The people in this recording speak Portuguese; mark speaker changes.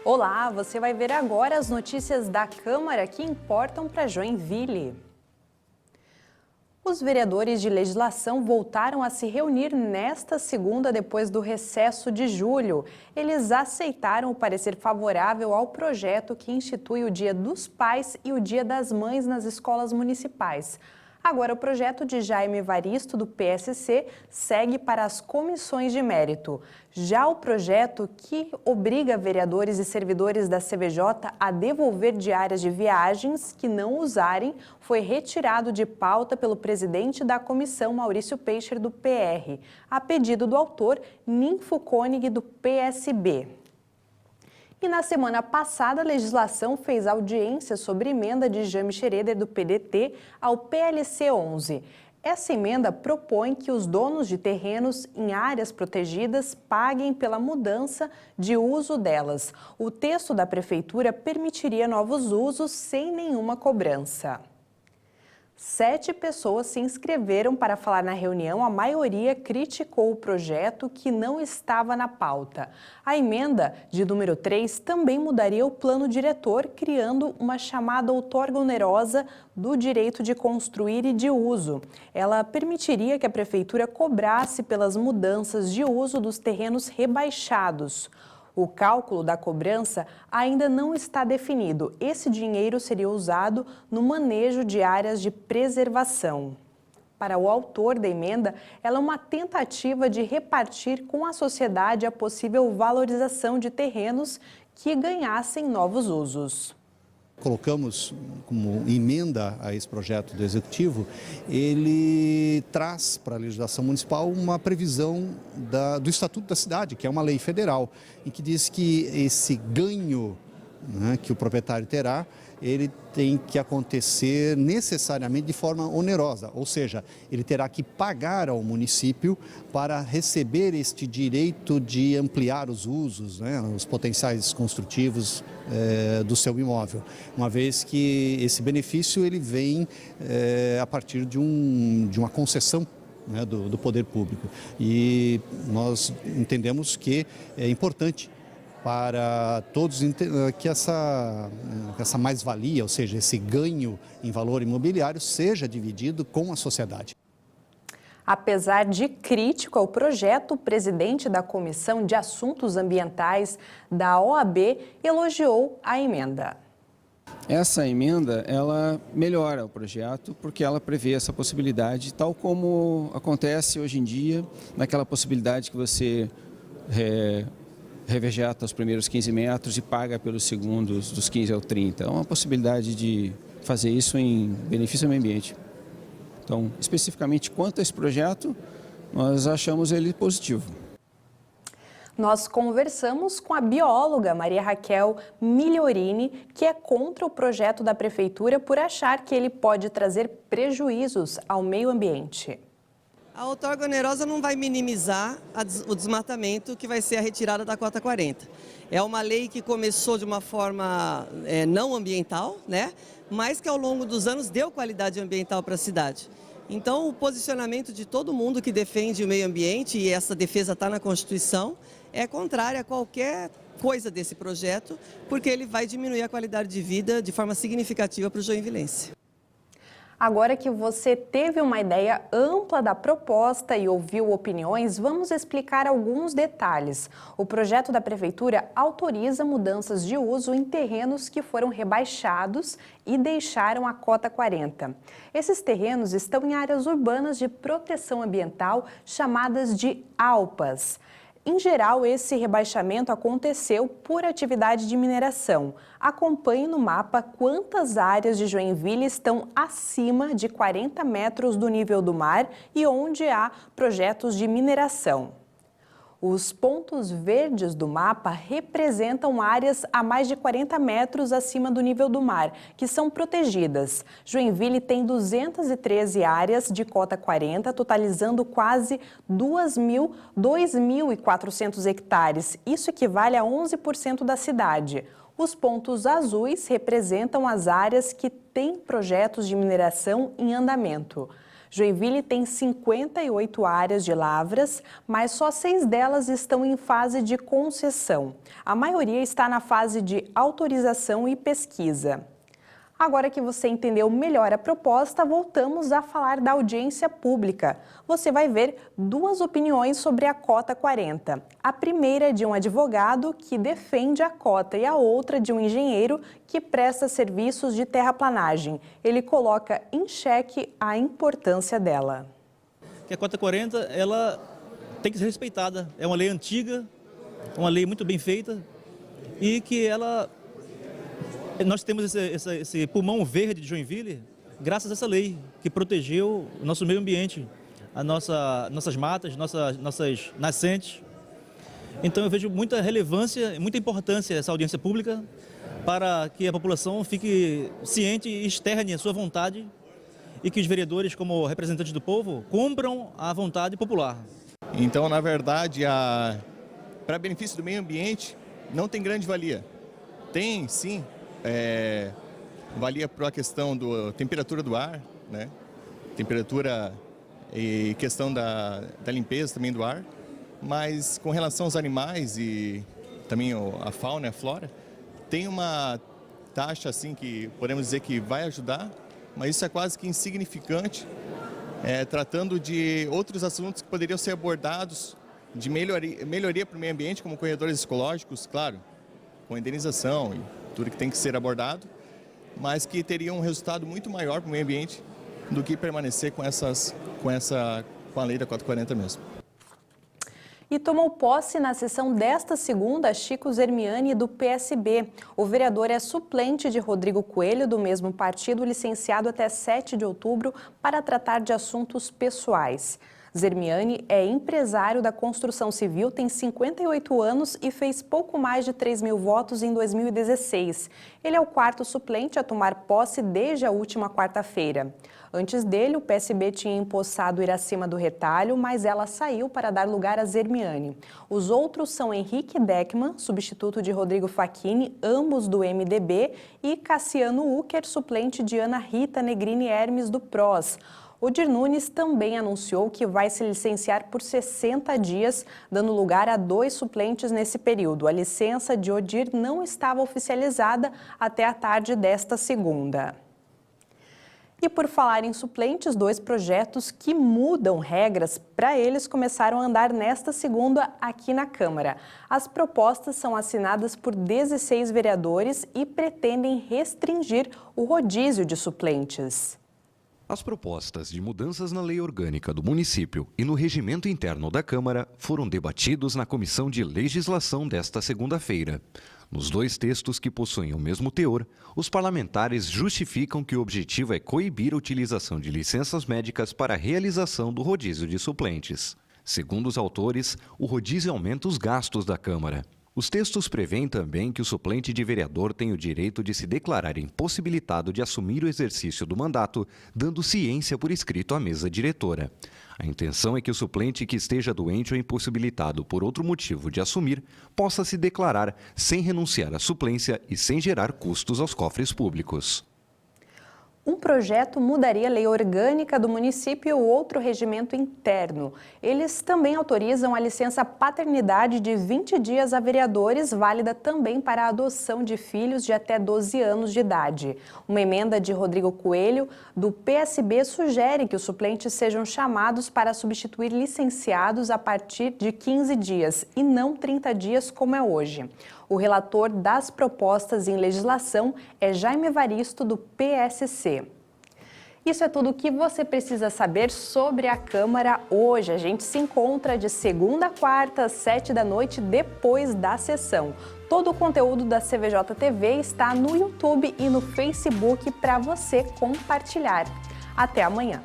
Speaker 1: Olá, você vai ver agora as notícias da Câmara que importam para Joinville. Os vereadores de legislação voltaram a se reunir nesta segunda depois do recesso de julho. Eles aceitaram o parecer favorável ao projeto que institui o Dia dos Pais e o Dia das Mães nas escolas municipais. Agora, o projeto de Jaime Evaristo, do PSC, segue para as comissões de mérito. Já o projeto que obriga vereadores e servidores da CVJ a devolver diárias de viagens que não usarem foi retirado de pauta pelo presidente da comissão, Maurício Peixer, do PR, a pedido do autor, Ninfo Koenig, do PSB. E na semana passada, a legislação fez audiência sobre emenda de Jame Schroeder, do PDT, ao PLC 11. Essa emenda propõe que os donos de terrenos em áreas protegidas paguem pela mudança de uso delas. O texto da Prefeitura permitiria novos usos sem nenhuma cobrança. 7 pessoas se inscreveram para falar na reunião, a maioria criticou o projeto que não estava na pauta. A emenda de número 3 também mudaria o plano diretor, criando uma chamada outorga onerosa do direito de construir e de uso. Ela permitiria que a Prefeitura cobrasse pelas mudanças de uso dos terrenos rebaixados. O cálculo da cobrança ainda não está definido. Esse dinheiro seria usado no manejo de áreas de preservação. Para o autor da emenda, ela é uma tentativa de repartir com a sociedade a possível valorização de terrenos que ganhassem novos usos.
Speaker 2: Colocamos como emenda a esse projeto do Executivo, ele traz para a legislação municipal uma previsão do Estatuto da Cidade, que é uma lei federal, em que diz que esse ganho, né, que o proprietário terá, ele tem que acontecer necessariamente de forma onerosa, ou seja, ele terá que pagar ao município para receber este direito de ampliar os usos, né, os potenciais construtivos do seu imóvel, uma vez que esse benefício ele vem a partir de uma concessão, né, do poder público. E nós entendemos que é importante para todos que essa mais-valia, ou seja, esse ganho em valor imobiliário, seja dividido com a sociedade.
Speaker 1: Apesar de crítico ao projeto, o presidente da Comissão de Assuntos Ambientais da OAB elogiou a emenda.
Speaker 3: Essa emenda, ela melhora o projeto porque ela prevê essa possibilidade, tal como acontece hoje em dia, naquela possibilidade que você revegeta os primeiros 15 metros e paga pelos segundos dos 15 ao 30. É uma possibilidade de fazer isso em benefício ao meio ambiente. Então, especificamente quanto a esse projeto, nós achamos ele positivo.
Speaker 1: Nós conversamos com a bióloga Maria Raquel Migliorini, que é contra o projeto da Prefeitura por achar que ele pode trazer prejuízos ao meio ambiente.
Speaker 4: A outorga onerosa não vai minimizar o desmatamento que vai ser a retirada da cota 40. É uma lei que começou de uma forma não ambiental, né? Mas que ao longo dos anos deu qualidade ambiental para a cidade. Então o posicionamento de todo mundo que defende o meio ambiente, e essa defesa está na Constituição, é contrária a qualquer coisa desse projeto, porque ele vai diminuir a qualidade de vida de forma significativa para o joinvilense.
Speaker 1: Agora que você teve uma ideia ampla da proposta e ouviu opiniões, vamos explicar alguns detalhes. O projeto da Prefeitura autoriza mudanças de uso em terrenos que foram rebaixados e deixaram a cota 40. Esses terrenos estão em áreas urbanas de proteção ambiental chamadas de AUPAs. Em geral, esse rebaixamento aconteceu por atividade de mineração. Acompanhe no mapa quantas áreas de Joinville estão acima de 40 metros do nível do mar e onde há projetos de mineração. Os pontos verdes do mapa representam áreas a mais de 40 metros acima do nível do mar, que são protegidas. Joinville tem 213 áreas de cota 40, totalizando quase 2.400 hectares. Isso equivale a 11% da cidade. Os pontos azuis representam as áreas que têm projetos de mineração em andamento. Joinville tem 58 áreas de lavras, mas só 6 delas estão em fase de concessão. A maioria está na fase de autorização e pesquisa. Agora que você entendeu melhor a proposta, voltamos a falar da audiência pública. Você vai ver 2 opiniões sobre a cota 40. A primeira é de um advogado que defende a cota e a outra de um engenheiro que presta serviços de terraplanagem. Ele coloca em xeque a importância dela.
Speaker 5: Que a cota 40, ela tem que ser respeitada. É uma lei antiga, uma lei muito bem feita e que nós temos esse pulmão verde de Joinville graças a essa lei que protegeu o nosso meio ambiente, nossas matas, nossas nascentes. Então eu vejo muita relevância, muita importância essa audiência pública para que a população fique ciente e externe a sua vontade e que os vereadores, como representantes do povo, cumpram a vontade popular.
Speaker 6: Então, na verdade, para benefício do meio ambiente, não tem grande valia. Tem, sim, valia para a questão da temperatura do ar, né? Temperatura e questão da limpeza também do ar, mas com relação aos animais e também a fauna e a flora, tem uma taxa assim que podemos dizer que vai ajudar, mas isso é quase que insignificante, tratando de outros assuntos que poderiam ser abordados de melhoria para o meio ambiente, como corredores ecológicos, claro, com indenização e tudo que tem que ser abordado, mas que teria um resultado muito maior para o meio ambiente do que permanecer com a lei da cota 40 mesmo.
Speaker 1: E tomou posse na sessão desta segunda Chico Zermiani, do PSB. O vereador é suplente de Rodrigo Coelho, do mesmo partido, licenciado até 7 de outubro para tratar de assuntos pessoais. Zermiani é empresário da construção civil, tem 58 anos e fez pouco mais de 3.000 votos em 2016. Ele é o 4º suplente a tomar posse desde a última quarta-feira. Antes dele, o PSB tinha empossado Iracema do Retalho, mas ela saiu para dar lugar a Zermiani. Os outros são Henrique Deckman, substituto de Rodrigo Facchini, ambos do MDB, e Cassiano Ucker, suplente de Ana Rita Negrini Hermes, do PROS. Odir Nunes também anunciou que vai se licenciar por 60 dias, dando lugar a 2 suplentes nesse período. A licença de Odir não estava oficializada até a tarde desta segunda. E por falar em suplentes, 2 projetos que mudam regras para eles começaram a andar nesta segunda aqui na Câmara. As propostas são assinadas por 16 vereadores e pretendem restringir o rodízio de suplentes.
Speaker 7: As propostas de mudanças na lei orgânica do município e no regimento interno da Câmara foram debatidos na Comissão de Legislação desta segunda-feira. Nos 2 textos que possuem o mesmo teor, os parlamentares justificam que o objetivo é coibir a utilização de licenças médicas para a realização do rodízio de suplentes. Segundo os autores, o rodízio aumenta os gastos da Câmara. Os textos prevêem também que o suplente de vereador tem o direito de se declarar impossibilitado de assumir o exercício do mandato, dando ciência por escrito à mesa diretora. A intenção é que o suplente que esteja doente ou impossibilitado por outro motivo de assumir, possa se declarar sem renunciar à suplência e sem gerar custos aos cofres públicos.
Speaker 1: Um projeto mudaria a lei orgânica do município e o outro regimento interno. Eles também autorizam a licença paternidade de 20 dias a vereadores, válida também para a adoção de filhos de até 12 anos de idade. Uma emenda de Rodrigo Coelho, do PSB, sugere que os suplentes sejam chamados para substituir licenciados a partir de 15 dias e não 30 dias como é hoje. O relator das propostas em legislação é Jaime Evaristo, do PSC. Isso é tudo o que você precisa saber sobre a Câmara hoje. A gente se encontra de segunda a quarta, às 7 da noite, depois da sessão. Todo o conteúdo da CVJ TV está no YouTube e no Facebook para você compartilhar. Até amanhã!